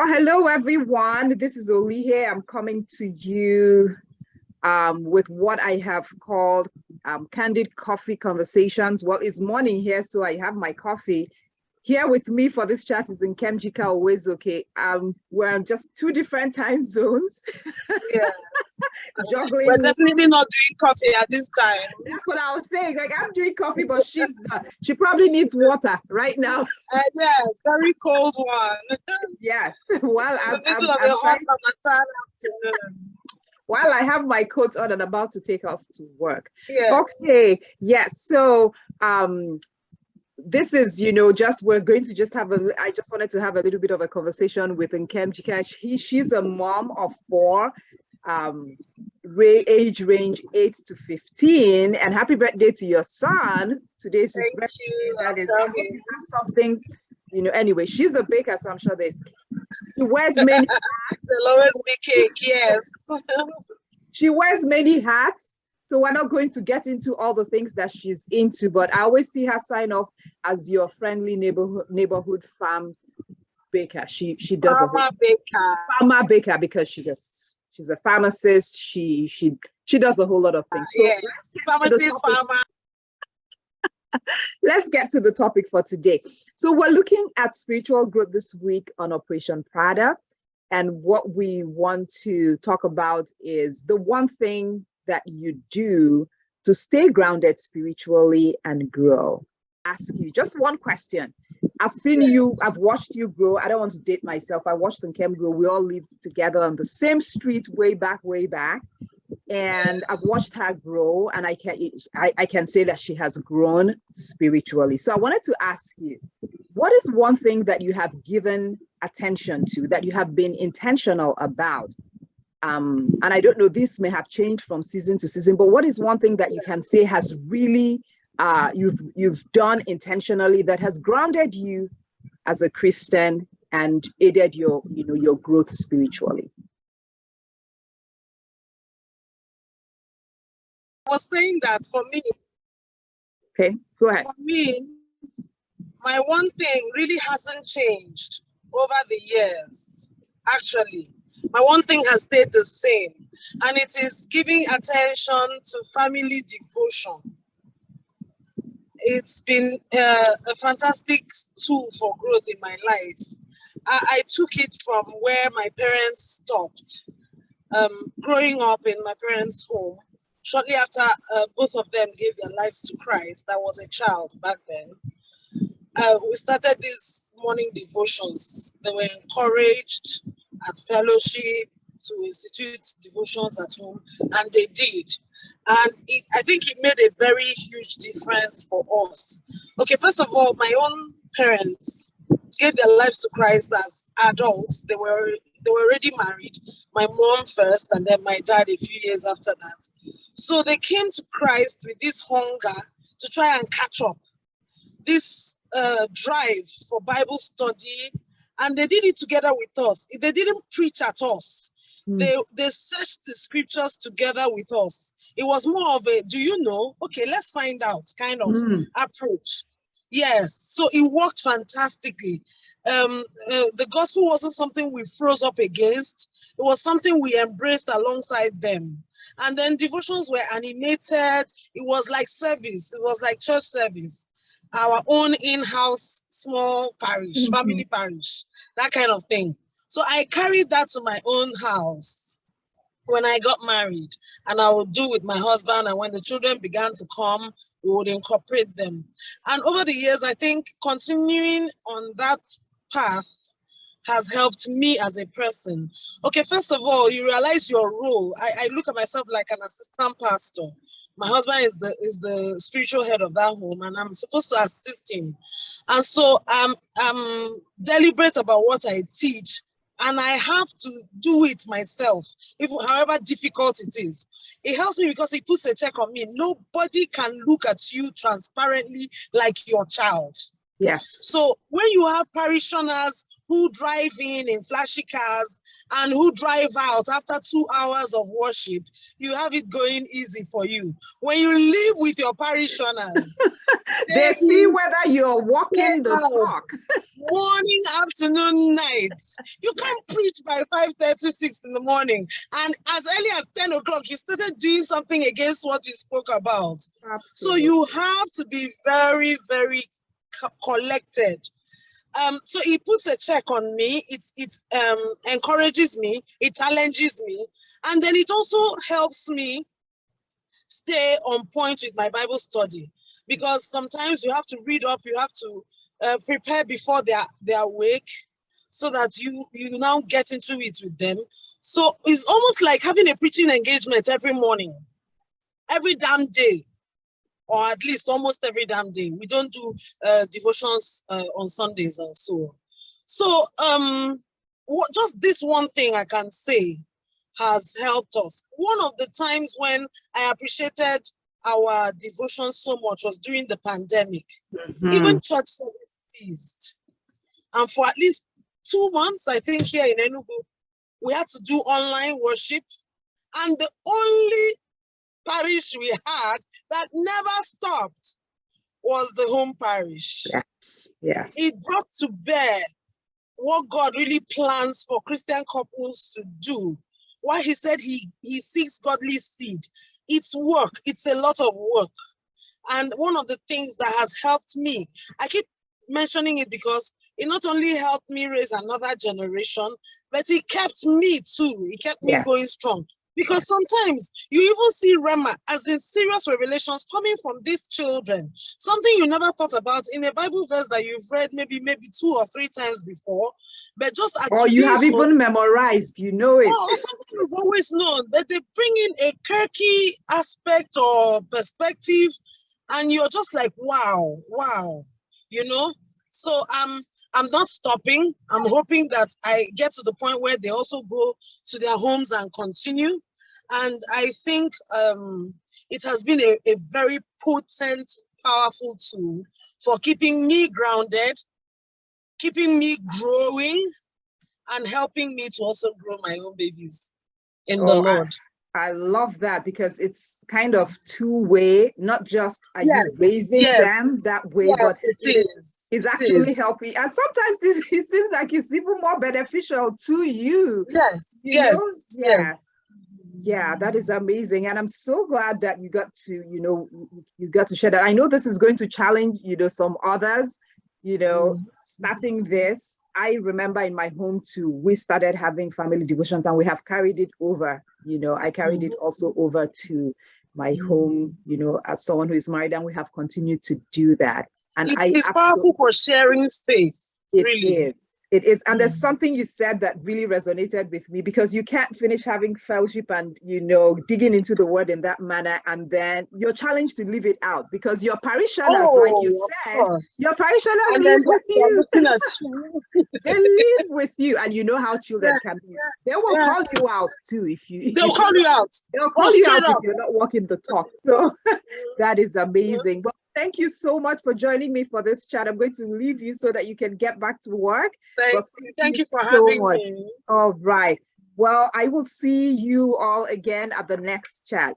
Hello, everyone. This is Oli here. I'm coming to you with what I have called Candid Coffee Conversations. Well, it's morning here, so I have my coffee. Here with me for this chat is Nkemjika Uwaezuoke. We're on just two different time zones. Yeah. Juggling. We're definitely not doing coffee at this time. That's what I was saying. Like, I'm doing coffee, but she probably needs water right now. Yes, very cold one. Yes. Well, I'm hot afternoon. While I have my coat on and about to take off to work. Yeah. Okay. Yes. So this is, we're going to just have I just wanted to have a little bit of a conversation with Nkemjika. She's a mom of 4, age range 8 to 15, and happy birthday to your son. Today's his birthday. That is something, anyway, she's a baker, so I'm sure she wears many hats. There'll always be cake, yes. She wears many hats, so we're not going to get into all the things that she's into, but I always see her sign off as your friendly neighborhood farm baker. She does farmer baker because she's a pharmacist. She does a whole lot of things. So yeah, pharmacist, farmer. Let's get to the topic for today. So we're looking at spiritual growth this week on Operation Prada. And what we want to talk about is the one thing that you do to stay grounded spiritually and grow. Ask you just one question. I've seen you, I've watched you grow. I don't want to date myself. I watched Nkem grow. We all lived together on the same street way back. And I've watched her grow, and I can say that she has grown spiritually. So I wanted to ask you, what is one thing that you have given attention to, that you have been intentional about? And I don't know, this may have changed from season to season, but what is one thing that you can say has really you've done intentionally that has grounded you as a Christian and aided your growth spiritually? I was saying that for me. Okay, go ahead. For me, my one thing really hasn't changed over the years. Actually, my one thing has stayed the same, and it is giving attention to family devotion. It's been a fantastic tool for growth in my life. I took it from where my parents stopped. Growing up in my parents' home, shortly after both of them gave their lives to Christ, I was a child back then. We started these morning devotions. They were encouraged at fellowship to institute devotions at home, and they did. And I think it made a very huge difference for us. Okay, first of all, my own parents gave their lives to Christ as adults. They were already married. My mom first, and then my dad a few years after that. So they came to Christ with this hunger to try and catch up, this drive for Bible study, and they did it together with us. They didn't preach at us. They searched the scriptures together with us. It was more of a, do you know? Okay, let's find out kind of approach. Yes, so it worked fantastically. The gospel wasn't something we froze up against. It was something we embraced alongside them. And then devotions were animated. It was like service. It was like church service. Our own in-house small parish, family parish, that kind of thing. So I carried that to my own house when I got married, and I would do with my husband. And when the children began to come, we would incorporate them. And over the years, I think continuing on that path has helped me as a person. Okay, first of all, you realize your role. I look at myself like an assistant pastor. My husband is the spiritual head of that home, and I'm supposed to assist him. And so I'm deliberate about what I teach, and I have to do it myself, even however difficult it is. It helps me because it puts a check on me. Nobody can look at you transparently like your child. Yes. So when you have parishioners who drive in flashy cars and who drive out after 2 hours of worship. You have it going easy for you. When you live with your parishioners, they see whether you're walking the out, talk. morning, afternoon, night. You can't preach by 5:36 in the morning. And as early as 10 o'clock, you started doing something against what you spoke about. Absolutely. So you have to be very, very collected. So he puts a check on me. It encourages me. It challenges me. And then it also helps me stay on point with my Bible study. Because sometimes you have to read up, you have to prepare before they're awake, so that you now get into it with them. So it's almost like having a preaching engagement every morning, every damn day, or at least almost every damn day. We don't do devotions on Sundays and so on. So just this one thing I can say has helped us. One of the times when I appreciated our devotion so much was during the pandemic. Even church service ceased. And for at least 2 months, I think here in Enugu, we had to do online worship. And the only parish we had that never stopped was the home parish. Yes, yes. It brought to bear what God really plans for Christian couples to do. Why he said he seeks godly seed. It's work. It's a lot of work. And one of the things that has helped me, I keep mentioning it because it not only helped me raise another generation, but it kept me too. It kept me going strong. Because sometimes you even see Rema, as in serious revelations coming from these children, something you never thought about in a Bible verse that you've read maybe 2 or 3 times before, but just at or you have even memorized, you know it. Or something you've always known, but they bring in a quirky aspect or perspective, and you're just like, wow, you know? So I'm not stopping. I'm hoping that I get to the point where they also go to their homes and continue. And I think it has been a very potent, powerful tool for keeping me grounded, keeping me growing, and helping me to also grow my own babies in the Lord. I love that, because it's kind of two-way, not just are you raising them that way, but it's actually helping. And sometimes it seems like it's even more beneficial to you. Yeah, that is amazing. And I'm so glad that you got to, you got to share that. I know this is going to challenge, some others, starting this. I remember in my home too, we started having family devotions, and we have carried it over. I carried it also over to my home, as someone who is married, and we have continued to do that. And it's powerful for sharing faith. It is. And there's something you said that really resonated with me, because you can't finish having fellowship and, digging into the word in that manner, and then you're challenged to live it out, because your parishioners, like you said, your parishioners live with you. They live with you, and you know how children can be. They will call you out too They'll call you out. They'll call you out if you're not walking the talk. So that is amazing. But thank you so much for joining me for this chat. I'm going to leave you so that you can get back to work. Thank you for having me. All right. Well, I will see you all again at the next chat.